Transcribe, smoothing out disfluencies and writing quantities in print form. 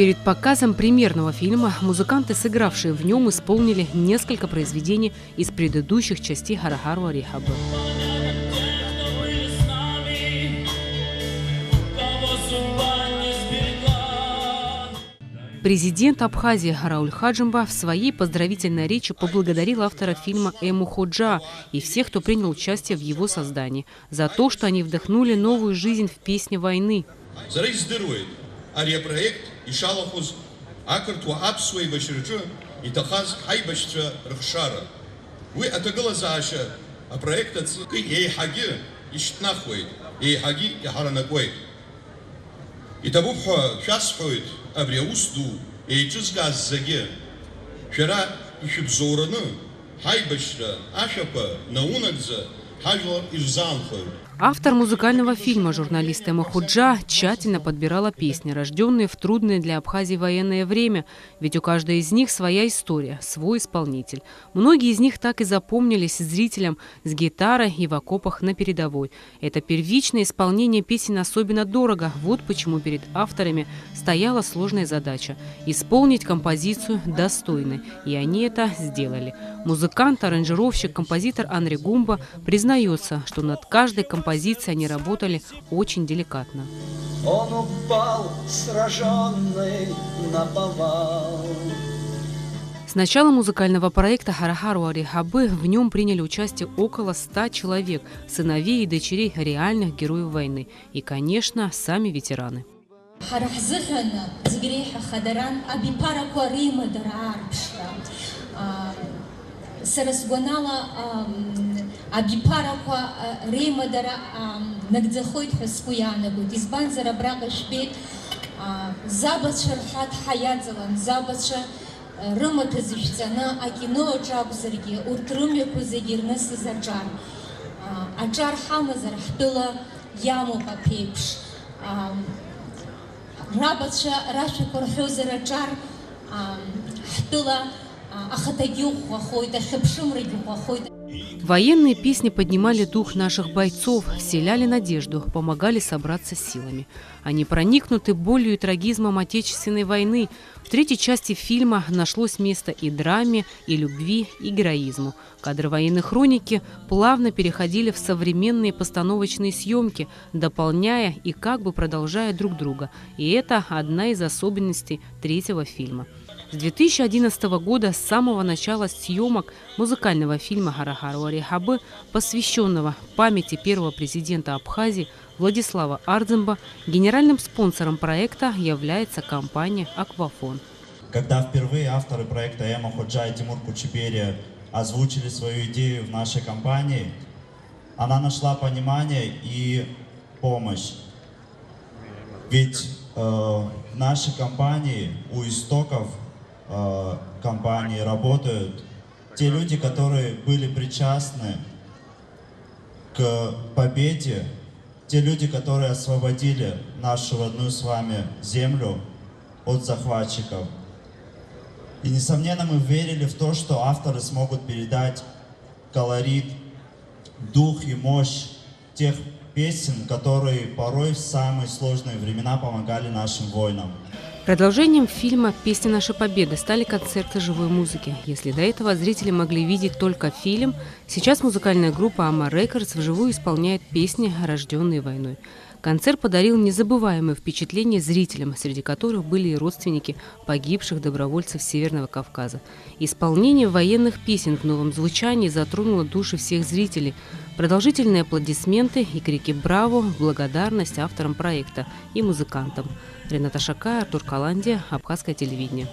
Перед показом премьерного фильма музыканты, сыгравшие в нем, исполнили несколько произведений из предыдущих частей Харахару Рихабы. Президент Абхазии Рауль Хаджимба в своей поздравительной речи поблагодарил автора фильма Эму Ходжа и всех, кто принял участие в его создании, за то, что они вдохнули новую жизнь в песне войны. Абриусду и чузгаз заге. Вчера еще бзораны, хайбашра, ашапа, наунагза, хажвар и взанхой. Автор музыкального фильма, журналист Эма Ходжа, тщательно подбирала песни, рожденные в трудное для Абхазии военное время, ведь у каждой из них своя история, свой исполнитель. Многие из них так и запомнились зрителям с гитарой и в окопах на передовой. Это первичное исполнение песен особенно дорого. Вот почему перед авторами стояла сложная задача – исполнить композицию достойно. И они это сделали. Музыкант, аранжировщик, композитор Анри Гумба признается, что над каждой композицией они работали очень деликатно. Он упал, сраженный наповал. С начала музыкального проекта Харахару Рихабы в нем приняли участие около 100 человек, сыновей и дочерей реальных героев войны. И, конечно, сами ветераны. Абипараква реймадара нагдзахойт хаскуянагут избанзара брага шпет забача рхат хаядзалан забача рымата зишцана акино джабзарги уртрымя кузагирнас заджар аджар хамазар хтыла яму папепш рабача раша корхозара джар хтыла ахатагю хохойт ахепшимраги хохойт. Военные песни поднимали дух наших бойцов, вселяли надежду, помогали собраться с силами. Они проникнуты болью и трагизмом Отечественной войны. В третьей части фильма нашлось место и драме, и любви, и героизму. Кадры военной хроники плавно переходили в современные постановочные съемки, дополняя и как бы продолжая друг друга. И это одна из особенностей третьего фильма. С 2011 года, с самого начала съемок музыкального фильма Харахару Рихабы, посвященного памяти первого президента Абхазии Владислава Ардземба, генеральным спонсором проекта является компания «Аквафон». Когда впервые авторы проекта Эма Ходжа и Тимур Кучеберия озвучили свою идею в нашей компании, она нашла понимание и помощь. Ведь в нашей компании у истоков компании работают те люди, которые были причастны к победе, те люди, которые освободили нашу родную с вами землю от захватчиков. И, несомненно, мы верили в то, что авторы смогут передать колорит, дух и мощь тех песен, которые порой в самые сложные времена помогали нашим воинам. Продолжением фильма «Песни нашей победы» стали концерты живой музыки. Если до этого зрители могли видеть только фильм, сейчас музыкальная группа «Амар Рекордс» вживую исполняет песни, рожденные войной. Концерт подарил незабываемые впечатления зрителям, среди которых были и родственники погибших добровольцев Северного Кавказа. Исполнение военных песен в новом звучании затронуло души всех зрителей. Продолжительные аплодисменты и крики «Браво!» в благодарность авторам проекта и музыкантам. Рената Шакай, Артур Каландия, Абхазское телевидение.